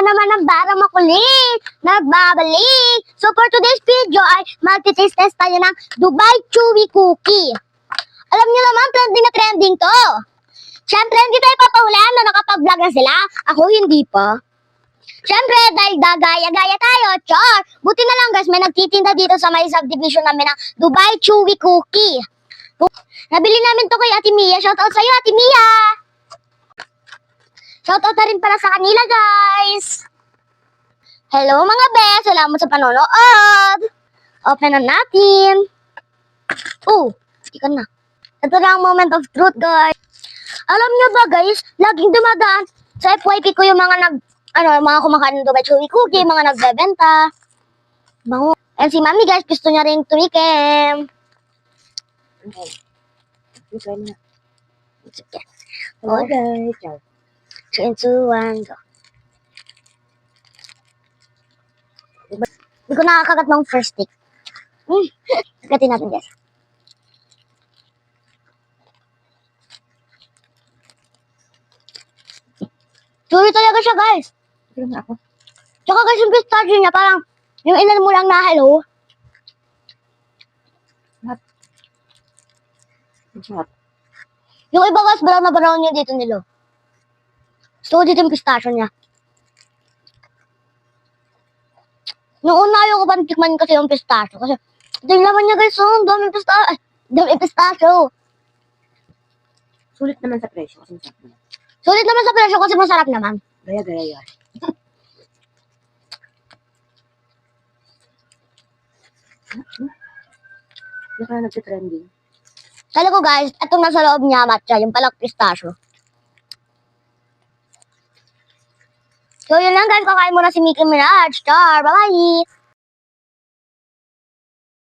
naman ang bara makulit. Nagbabalik. So for today's video ay magti-taste test tayo ng Dubai Chewy Cookie. Alam niyo naman, trending na trending to. Siyempre, hindi tayo papahulaan na nakapag-vlog na sila. Ako hindi pa. Siyempre, dahil gagaya-gaya tayo, char. Buti na lang guys, may nagtitinda dito sa may subdivision namin ng Dubai Chewy Cookie. Nabili namin to kay Ate Mia. Shoutout sa'yo, Ate Mia! Shoutout na rin para sa kanila, guys! Hello mga bes! Salamat sa panonood! Open na natin! Oh, ikan na. Ito na ang moment of truth, guys. Alam niyo ba, guys, laging dumadaan sa FYP ko yung mga mga kumakain ng Dubai Chewy Cookie, mga nagbebenta. Bango. And si Mami, guys, gusto niya rin tumikim. Okay. Okay na. It's okay. Okay. 3, 2, 1, go. Hindi ko nakakagat ng first stick. Kagatin natin, guys. Chewy talaga siya, guys. Tignan ako. Tsaka guys, yung pistachio niya, parang yung ilan mo lang na hello. Yung iba guys, brown na brown yung dito nilo. So, dito yung pistachio niya. Noong una ayaw ko pa tikman kasi yung pistachio. Kasi, ito yung laman niya guys, oh, daming pistachio. Daming pistachio. Sulit naman sa presyo kasi masarap naman. Sulit naman sa presyo kasi masarap naman. Gaya-gaya yan. Yung kaya nagtitrending. Kala ko guys, itong nasa loob niya matcha, yung palang pistachio. So yun lang guys, kakain muna si Nicki Minaj. Char, bye-bye!